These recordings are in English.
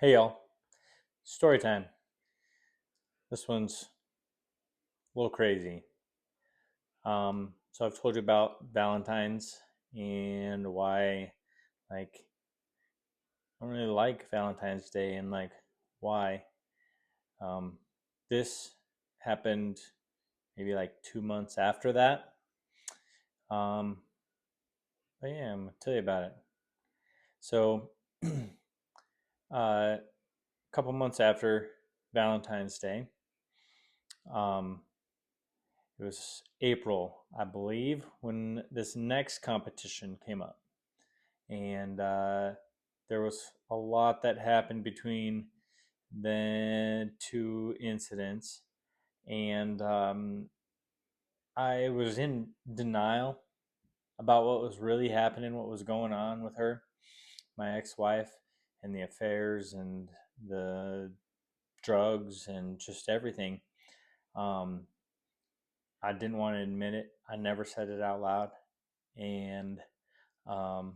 Hey y'all, story time. This one's a little crazy. So I've told you about Valentine's and why, like, I don't really like Valentine's Day and why. Um, this happened maybe like 2 months after that. Um, but yeah, I'm gonna tell you about it. So, a couple months after Valentine's Day, um, it was April, I believe, when this next competition came up. And there was a lot that happened between the two incidents. And I was in denial about what was really happening, what was going on with her, my ex wife, and the affairs and the drugs and just everything. Um, I didn't want to admit it. I never said it out loud. And um,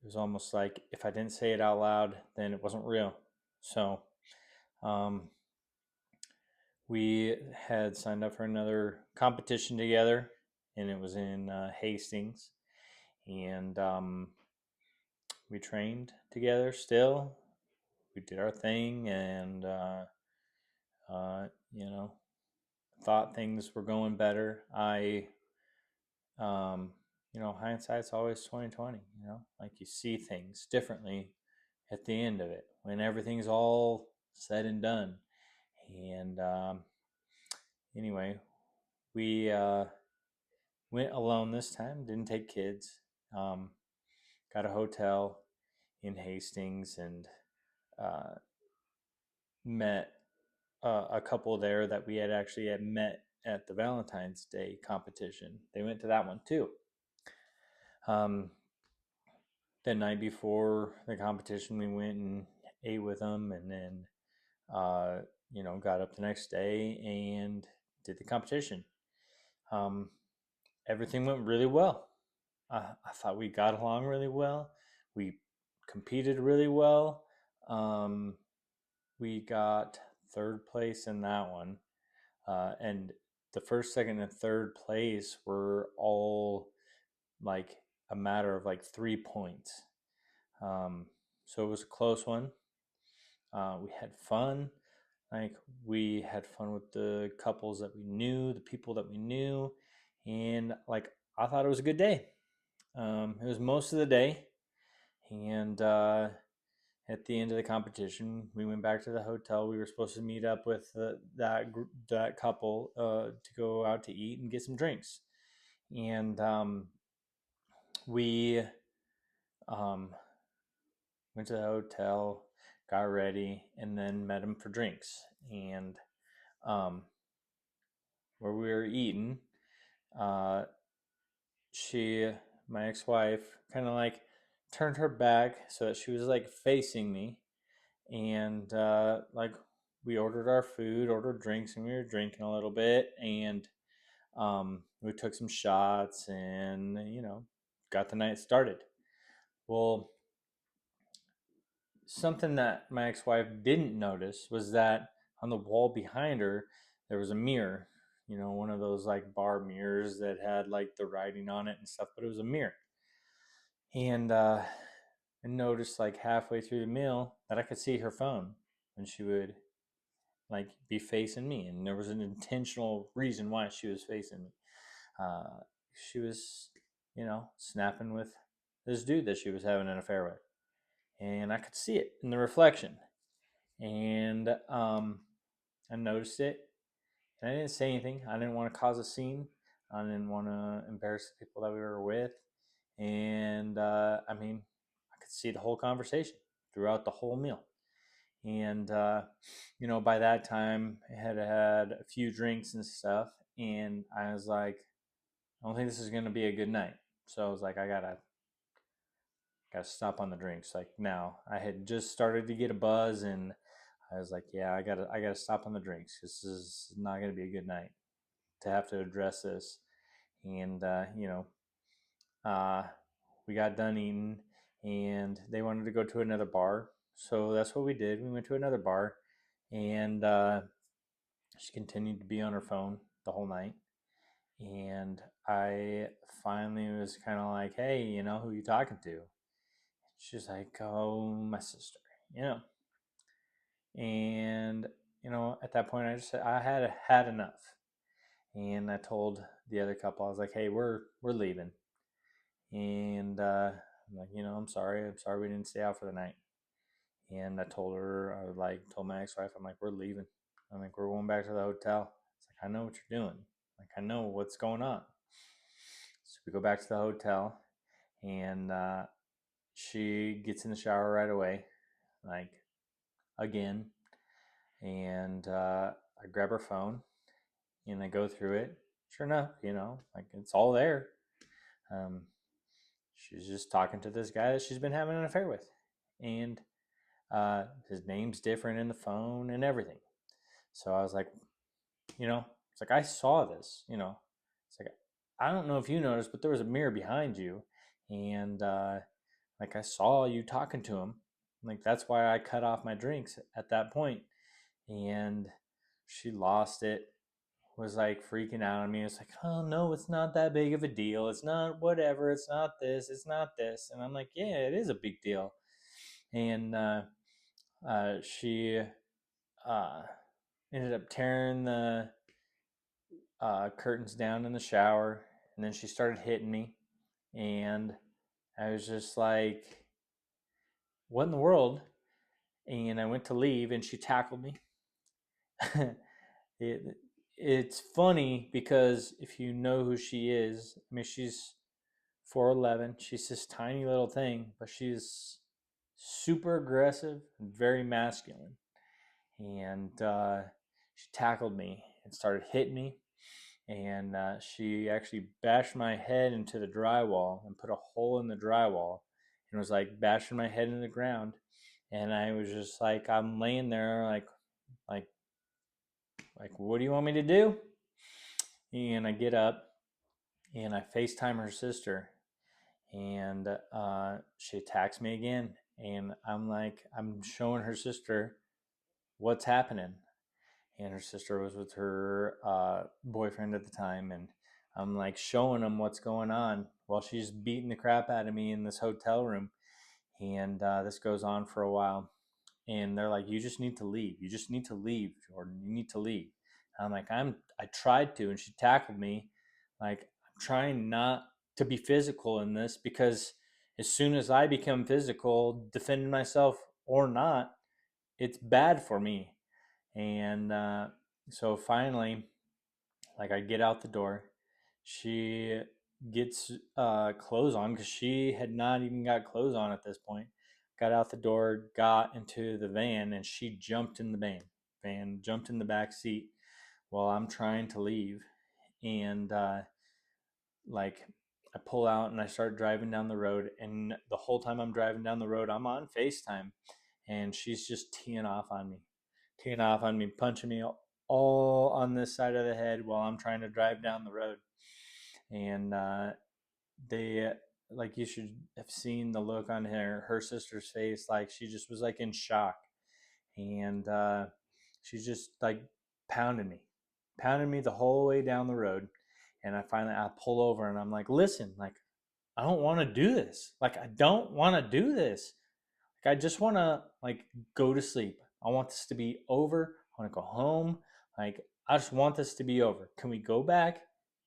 it was almost like if I didn't say it out loud, then it wasn't real. So um, we had signed up for another competition together, and it was in Hastings. And we trained together still. We did our thing, and you know, thought things were going better. Um, hindsight's always 2020. Like you see things differently at the end of it when everything's all said and done. And anyway, we went alone this time. Didn't take kids. Um, got a hotel in Hastings and uh, met a couple there that we had met at the Valentine's Day competition. They went to that one too. Um, the night before the competition, we went and ate with them, and then uh, got up the next day and did the competition. Um, Everything went really well. I thought we got along really well. We competed really well. Um, we got third place in that one. And the first, second, and third place were all like a matter of like 3 points. Um, so it was a close one. We had fun. Like we had fun with the couples that we knew, the people that we knew, and like I thought it was a good day. It was most of the day, and at the end of the competition, we went back to the hotel. We were supposed to meet up with that couple to go out to eat and get some drinks, and we um, went to the hotel, got ready, and then met them for drinks. And um, where we were eating, uh, she, my ex-wife, kind of like turned her back so that she was like facing me, and like we ordered our food, ordered drinks, and we were drinking a little bit, and we took some shots, and got the night started. Well, something that my ex-wife didn't notice was that on the wall behind her there was a mirror, one of those like bar mirrors that had like the writing on it and stuff, but it was a mirror. And I noticed like halfway through the meal that I could see her phone, and she would like be facing me, and there was an intentional reason why she was facing me. She was, snapping with this dude that she was having an affair with, and I could see it in the reflection. And I noticed it, and I didn't say anything. I didn't want to cause a scene. I didn't want to embarrass the people that we were with. And I mean, I could see the whole conversation throughout the whole meal. And by that time, I had had a few drinks and stuff, and I was like, I don't think this is going to be a good night. So I was like, I gotta stop on the drinks. Like now, I had just started to get a buzz, and I was like, yeah, I gotta stop on the drinks. This is not gonna be a good night to have to address this. And uh, we got done eating, and they wanted to go to another bar. So that's what we did. We went to another bar, and she continued to be on her phone the whole night. And I finally was kind of like, hey, who you talking to? She's like, oh, my sister, you know. And, at that point, I just said, I had enough. And I told the other couple, I was like, hey, we're leaving. And I'm like, I'm sorry. I'm sorry we didn't stay out for the night. And I told her, I was like, told my ex wife, I'm like, we're leaving. I'm like, we're going back to the hotel. It's like, I know what you're doing. Like, I know what's going on. So we go back to the hotel, and she gets in the shower right away, like again. And I grab her phone and I go through it. Sure enough, like it's all there. Um, she's just talking to this guy that she's been having an affair with. And his name's different in the phone and everything. So I was like, it's like, I saw this. It's like, I don't know if you noticed, but there was a mirror behind you. And like, I saw you talking to him. Like, that's why I cut off my drinks at that point. And she lost it, was like freaking out on me. It's like, oh no, it's not that big of a deal. It's not whatever. It's not this. It's not this. And I'm like, yeah, it is a big deal. And she uh, ended up tearing the curtains down in the shower, and then she started hitting me, and I was just like, "What in the world?" And I went to leave, and she tackled me. it, it's funny because if you know who she is, I mean, she's 4'11". She's this tiny little thing, but she's super aggressive and very masculine. And she tackled me and started hitting me, and she actually bashed my head into the drywall and put a hole in the drywall and was like bashing my head in the ground. And I was just like, I'm laying there like what do you want me to do? And I get up and I FaceTime her sister, and she attacks me again. And I'm showing her sister what's happening. And her sister was with her boyfriend at the time, and I'm like showing them what's going on while she's beating the crap out of me in this hotel room. And this goes on for a while, and they're like, you just need to leave, you just need to leave, Jordan, you need to leave. And I'm like, I tried to, and she tackled me. Like, I'm trying not to be physical in this, because as soon as I become physical, defending myself or not, it's bad for me. And so finally, like, I get out the door. She gets clothes on, because she had not even got clothes on at this point. Got out the door, got into the van, and she jumped in the van, jumped in the back seat while I'm trying to leave. And like, I pull out and I start driving down the road. And the whole time I'm driving down the road, I'm on FaceTime, and she's just teeing off on me, punching me all on this side of the head while I'm trying to drive down the road. And they, like, you should have seen the look on her sister's face. Like, she just was like in shock. And she's just like pounding me the whole way down the road. And I pull over and I'm like, listen, like, I don't want to do this. Like, I don't want to do this. Like, I just want to, like, go to sleep. I want this to be over. I want to go home. Like, I just want this to be over. Can we go back,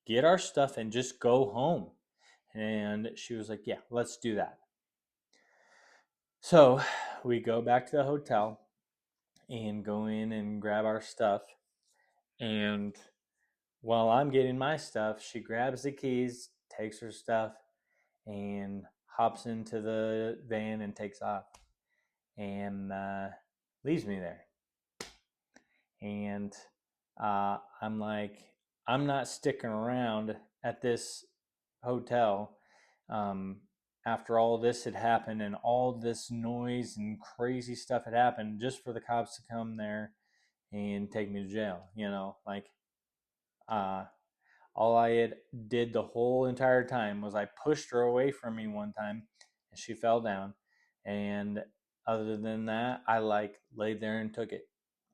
get our stuff, and just go home? And she was like, yeah, let's do that. So we go back to the hotel and go in and grab our stuff. And while I'm getting my stuff, she grabs the keys, takes her stuff, and hops into the van and takes off, and leaves me there. And I'm like, I'm not sticking around at this hotel after all this had happened and all this noise and crazy stuff had happened, just for the cops to come there and take me to jail. Like, uh, all I had did the whole entire time was I pushed her away from me one time, and she fell down, and other than that, I like laid there and took it.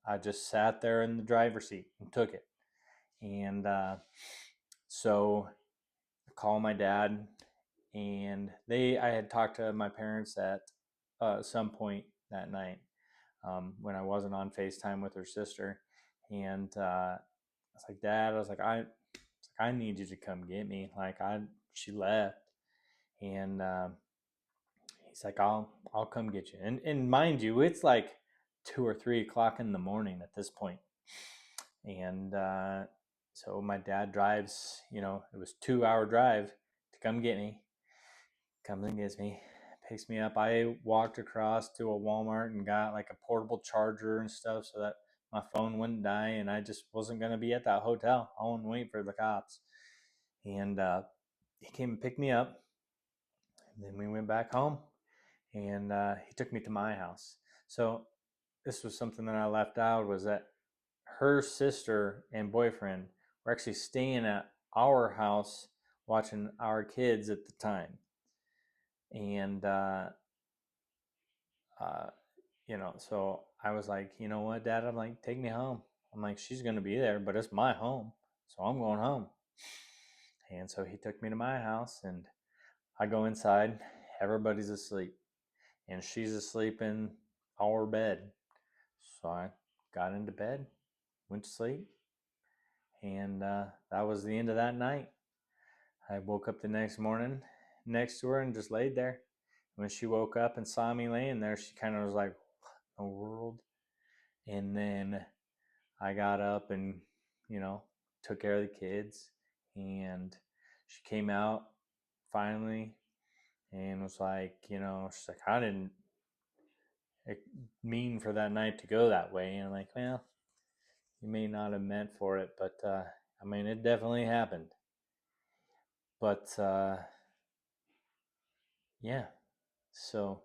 I just sat there in the driver's seat and took it. And so I called my dad, and I had talked to my parents at some point that night when I wasn't on FaceTime with her sister. And I was like, Dad, I need you to come get me. She left. And he's like, I'll come get you. And mind you, it's like 2 or 3 o'clock in the morning at this point. And so my dad drives, it was 2 hour drive to come get me, comes and gets me, picks me up. I walked across to a Walmart and got like a portable charger and stuff so that my phone wouldn't die, and I just wasn't going to be at that hotel. I wouldn't wait for the cops. And he came and picked me up, and then we went back home, and he took me to my house. So this was something that I left out, was that her sister and boyfriend were actually staying at our house watching our kids at the time. And uh, so I was like, you know what, Dad? I'm like, take me home. I'm like, she's gonna be there, but it's my home, so I'm going home. And so he took me to my house, and I go inside. Everybody's asleep, and she's asleep in our bed. So I got into bed, went to sleep, and that was the end of that night. I woke up the next morning next to her and just laid there. When she woke up and saw me laying there, she kind of was like, "What in the world?" And then I got up and, you know, took care of the kids. And she came out finally and was like, she's like, I didn't mean for that night to go that way. And I'm like, well, you may not have meant for it, but I mean, it definitely happened. But yeah, so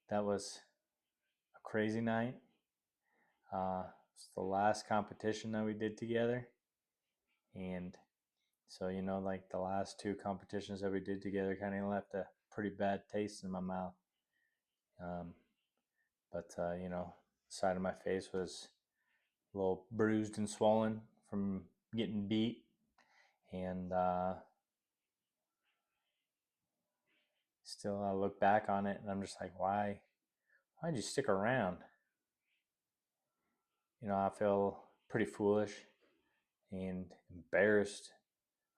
that was a crazy night. It's the last competition that we did together. And so, like the last two competitions that we did together kind of left a pretty bad taste in my mouth. Um, but, the side of my face was a little bruised and swollen from getting beat. And still, I look back on it and I'm just like, why'd you stick around? I feel pretty foolish and embarrassed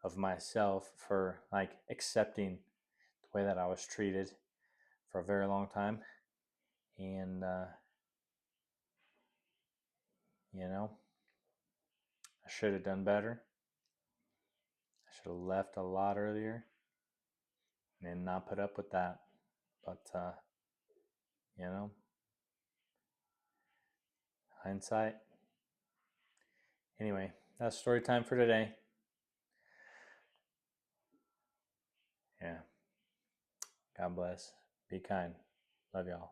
of myself for like accepting the way that I was treated for a very long time. And, I should have done better. I should have left a lot earlier and not put up with that. But, you know, hindsight. Anyway, that's story time for today. Yeah. God bless. Be kind. Love y'all.